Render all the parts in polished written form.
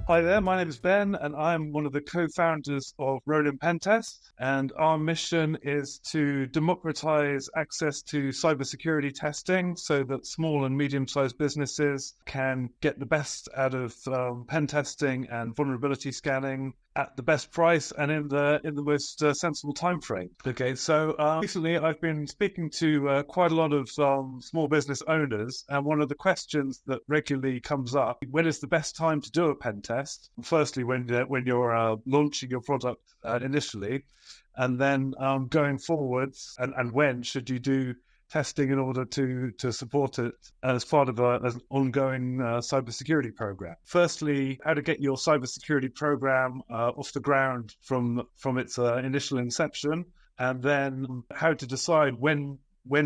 Hi there, my name is Ben, and I'm one of the co-founders of Ronin-Pentest. And our mission is to democratize access to cybersecurity testing so that small and medium-sized businesses can get the best out of pen testing and vulnerability scanning at the best price and in the most sensible time frame. Okay, so recently I've been speaking to quite a lot of small business owners, and one of the questions that regularly comes up: when is the best time to do a pen test? Firstly, when you're launching your product initially, and then going forwards, and when should you do testing in order to support it as part of an ongoing cybersecurity program. Firstly, how to get your cybersecurity program off the ground from its initial inception, and then how to decide when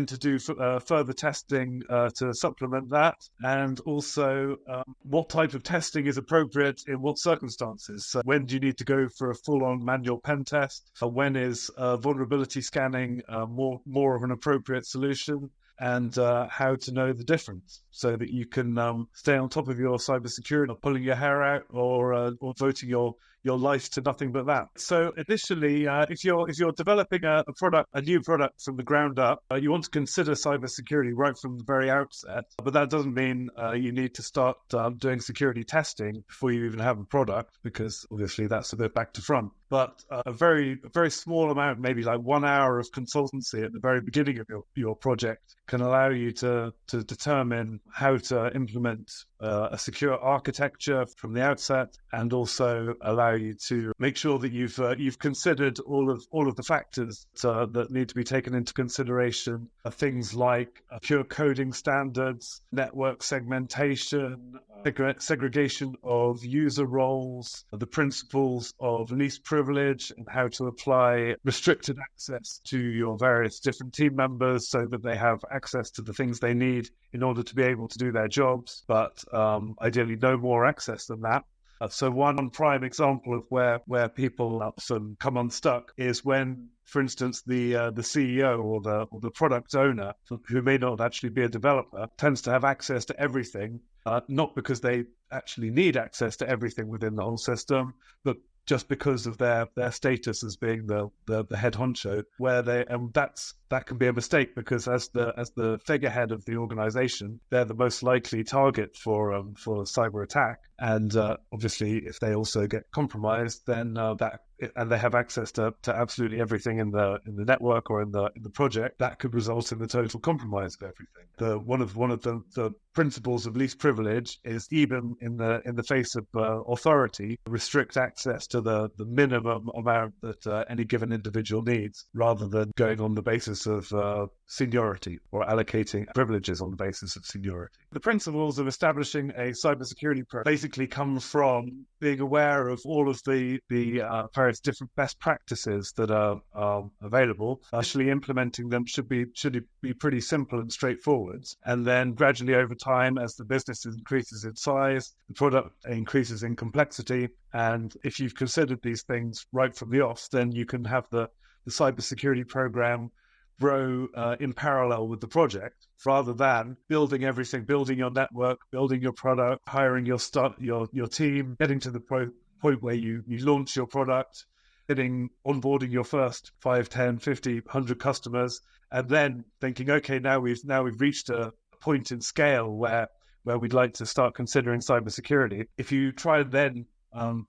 to do further testing to supplement that, and also what type of testing is appropriate in what circumstances. So when do you need to go for a full-on manual pen test? When is vulnerability scanning more of an appropriate solution? And how to know the difference so that you can stay on top of your cybersecurity, not pulling your hair out or devoting your life to nothing but that. So initially, if you're developing a new product from the ground up, you want to consider cybersecurity right from the very outset. But that doesn't mean you need to start doing security testing before you even have a product, because obviously that's a bit back to front. But a very small amount, maybe like 1 hour of consultancy at the very beginning of your project, can allow you to determine how to implement a secure architecture from the outset, and also allow you to make sure that you've considered all of the factors that need to be taken into consideration. Things like pure coding standards, network segmentation, segregation of user roles, the principles of least privilege, and how to apply restricted access to your various different team members so that they have access to the things they need in order to be able to do their jobs, but ideally no more access than that. So one prime example of where people often come unstuck is when, for instance, the CEO or the product owner, who may not actually be a developer, tends to have access to everything, not because they actually need access to everything within the whole system, but just because of their status as being the head honcho, that can be a mistake, because as the figurehead of the organization, they're the most likely target for a cyber attack. And obviously, if they also get compromised, then and they have access to absolutely everything in the network or in the project, that could result in the total compromise of everything. One of the principles of least privilege is, even in the face of authority, restrict access to the minimum amount that any given individual needs, rather than going on the basis of seniority or allocating privileges on the basis of seniority. The principles of establishing a cybersecurity program basically come from being aware of all of the various different best practices that are available. Actually implementing them should be pretty simple and straightforward. And then gradually over time, as the business increases in size, the product increases in complexity. And if you've considered these things right from the off, then you can have the cybersecurity program grow in parallel with the project, rather than building everything, building your network, building your product, hiring your team, getting to the point where you launch your product, onboarding your first 5, 10, 50, 100 customers, and then thinking, okay, now we've reached a point in scale where we'd like to start considering cybersecurity. If you try and then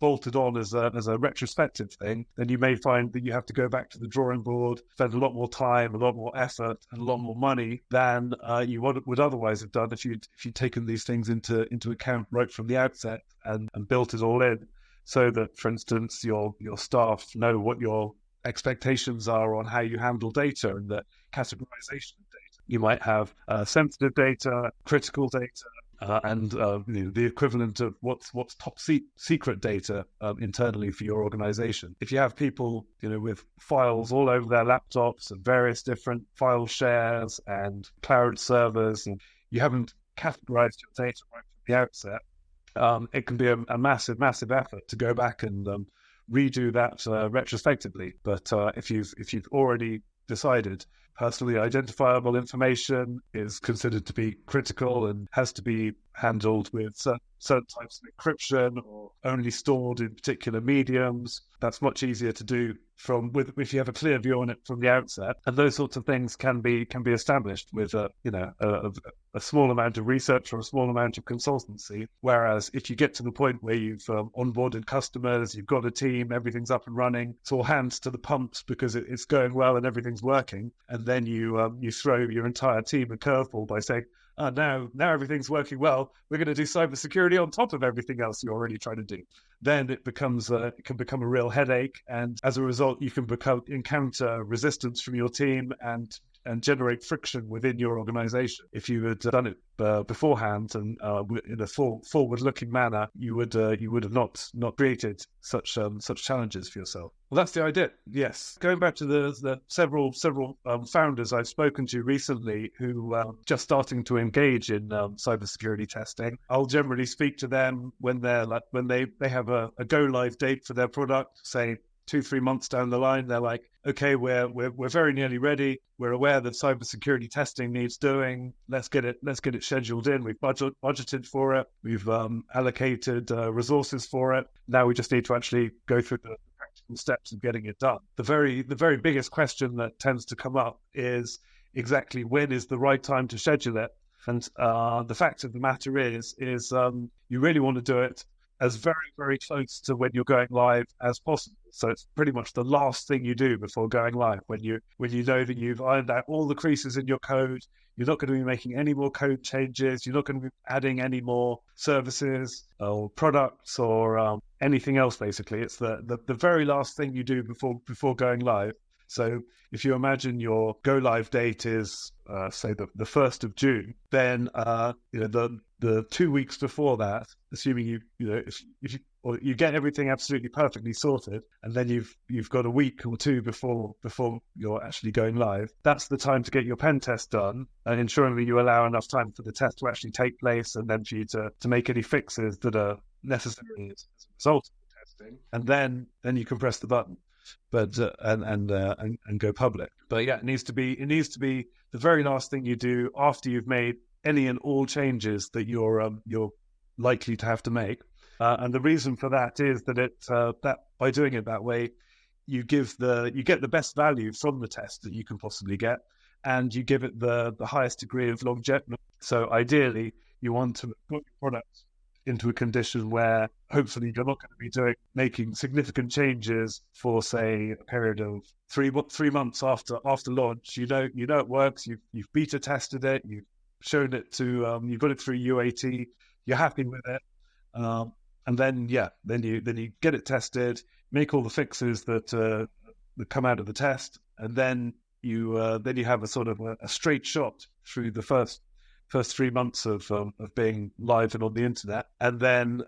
bolted on as a retrospective thing, then you may find that you have to go back to the drawing board, spend a lot more time, a lot more effort, and a lot more money than you would otherwise have done if you'd taken these things into account right from the outset and built it all in, so that, for instance, your staff know what your expectations are on how you handle data and the categorization of data. You might have sensitive data, critical data, and the equivalent of what's top secret data internally for your organization. If you have people with files all over their laptops and various different file shares and cloud servers, and you haven't categorized your data right from the outset, it can be a massive effort to go back and redo that retrospectively. But if you've already decided personally identifiable information is considered to be critical and has to be handled with certain types of encryption or only stored in particular mediums. That's much easier to do if you have a clear view on it from the outset. And those sorts of things can be established with a small amount of research or a small amount of consultancy. Whereas if you get to the point where you've onboarded customers, you've got a team, everything's up and running, it's all hands to the pumps because it's going well and everything's working, and then you throw your entire team a curveball by saying, now everything's working well, we're going to do cybersecurity on top of everything else you're already trying to do. Then it can become a real headache, and as a result, you can encounter resistance from your team and generate friction within your organization. If you had done it beforehand and in a forward-looking manner, you would have not created such challenges for yourself. Well, that's the idea. Yes, going back to the several founders I've spoken to recently who are just starting to engage in cybersecurity testing, I'll generally speak to them when they have a go live date for their product, say 2-3 months down the line. They're like, okay, we're very nearly ready. We're aware that cybersecurity testing needs doing. Let's get it scheduled in. We've budgeted for it. We've allocated resources for it. Now we just need to actually go through the practical steps of getting it done. The very biggest question that tends to come up is exactly when is the right time to schedule it. And the fact of the matter is you really want to do it as very, very close to when you're going live as possible. So it's pretty much the last thing you do before going live, when you know that you've ironed out all the creases in your code. You're not going to be making any more code changes. You're not going to be adding any more services or products or anything else, basically. It's the very last thing you do before going live. So if you imagine your go live date is, say, the 1st of June, then the 2 weeks before that, assuming if you get everything absolutely perfectly sorted, and then you've got a week or two before you're actually going live, that's the time to get your pen test done, and ensuring that you allow enough time for the test to actually take place, and then for you to make any fixes that are necessary as a result of the testing, and then you can press the button. But and go public. But yeah, it needs to be the very last thing you do after you've made any and all changes that you're likely to have to make. And the reason for that is that that by doing it that way, you get the best value from the test that you can possibly get, and you give it the highest degree of longevity. So ideally, you want to put your product into a condition where hopefully you're not going to be making significant changes for, say, a period of 3 months after launch. You know it works. You've beta tested it. You've shown it to you've got it through UAT. You're happy with it, and then you get it tested, make all the fixes that come out of the test, and then you have a sort of a straight shot through the first 3 months of being live and on the internet. And then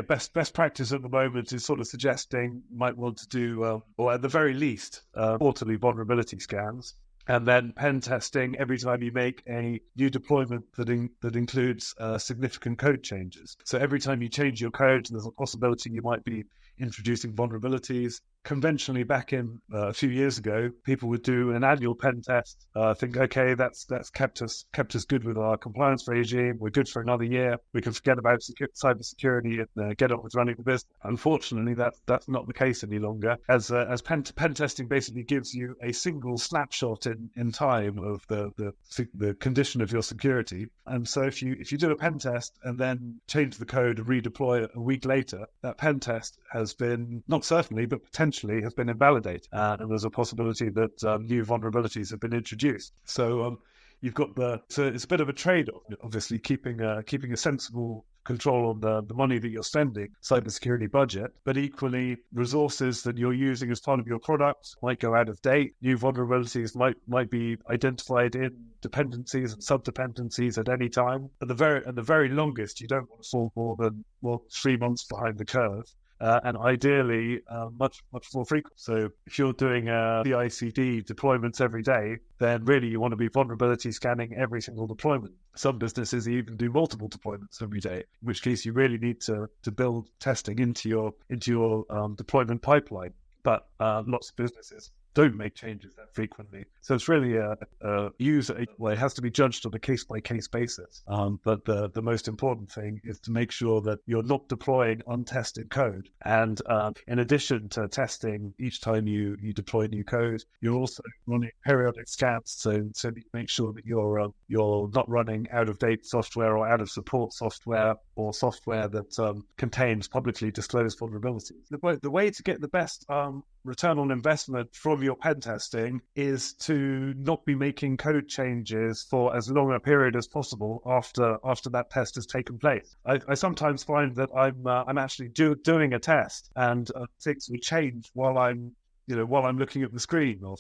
best practice at the moment is sort of suggesting you might want to do or at the very least quarterly vulnerability scans, and then pen testing every time you make a new deployment that includes significant code changes. So every time you change your code, there's a possibility you might be introducing vulnerabilities. Conventionally, back in a few years ago, people would do an annual pen test, think, okay, that's kept us good with our compliance regime. We're good for another year. We can forget about cybersecurity and get on with running the business. Unfortunately, that's not the case any longer, as pen testing basically gives you a single snapshot in time of the condition of your security. And so if you do a pen test and then change the code and redeploy it a week later, that pen test has been, not certainly, but potentially has been invalidated, and there's a possibility that new vulnerabilities have been introduced. So you've got so it's a bit of a trade-off, obviously keeping a sensible control on the money that you're spending, cybersecurity budget, but equally resources that you're using as part of your product might go out of date. New vulnerabilities might be identified in dependencies and sub-dependencies at any time. At the very longest, you don't want to fall more than 3 months behind the curve. And ideally, much more frequent. So if you're doing CI/CD deployments every day, then really you want to be vulnerability scanning every single deployment. Some businesses even do multiple deployments every day, in which case you really need to build testing into your deployment pipeline. But lots of businesses don't make changes that frequently. So it's really a user. Well, it has to be judged on a case by case basis. But the most important thing is to make sure that you're not deploying untested code. And in addition to testing each time you deploy new code, you're also running periodic scans so that you make sure that you're not running out of date software or out of support software or software that contains publicly disclosed vulnerabilities. The way to get the best return on investment from your pen testing is to not be making code changes for as long a period as possible after that test has taken place. I sometimes find that I'm actually doing a test and things will change while I'm looking at the screen, or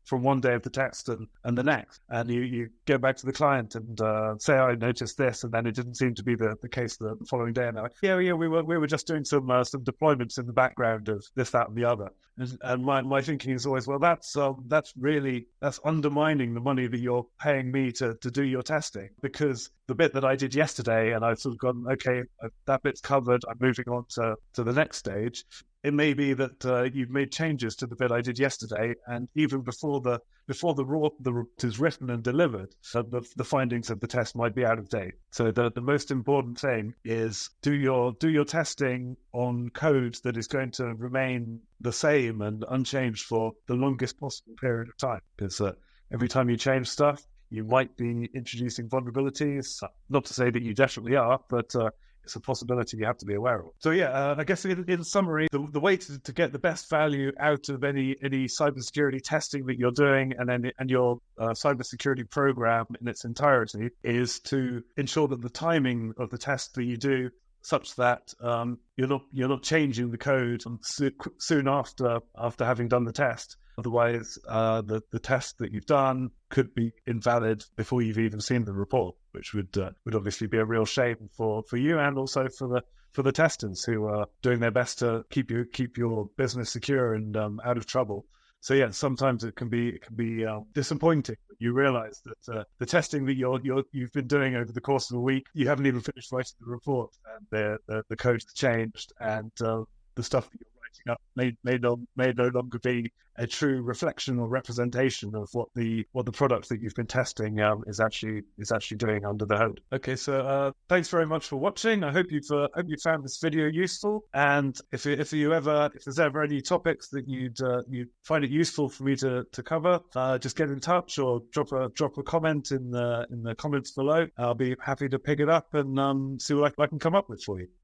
from one day of the test and the next. And you go back to the client and say, I noticed this, and then it didn't seem to be the case the following day. And they're like, yeah, we were just doing some deployments in the background of this, that, and the other. And my thinking is always, well, that's undermining the money that you're paying me to do your testing, because the bit that I did yesterday, and I've sort of gone, okay, that bit's covered, I'm moving on to the next stage. It may be that you've made changes to the bit I did yesterday, and even before the report is written and delivered, the findings of the test might be out of date. So the most important thing is do your testing on code that is going to remain the same and unchanged for the longest possible period of time. Because every time you change stuff, you might be introducing vulnerabilities. Not to say that you definitely are, but it's a possibility you have to be aware of. So yeah, I guess in summary, the way to get the best value out of any cybersecurity testing that you're doing and your cybersecurity program in its entirety is to ensure that the timing of the test that you do such that you're not changing the code soon after having done the test. Otherwise, the test that you've done could be invalid before you've even seen the report, which would obviously be a real shame for you and also for the testers who are doing their best to keep your business secure and out of trouble. So yeah, sometimes it can be disappointing. You realize that the testing that you've been doing over the course of a week, you haven't even finished writing the report, and the code's changed, and the stuff that you're writing up may no longer be a true reflection or representation of what the product that you've been testing is actually doing under the hood. Okay, so thanks very much for watching. I hope you found this video useful. And if there's ever any topics that you'd find it useful for me to cover, just get in touch or drop a comment in the comments below. I'll be happy to pick it up and see what I can come up with for you.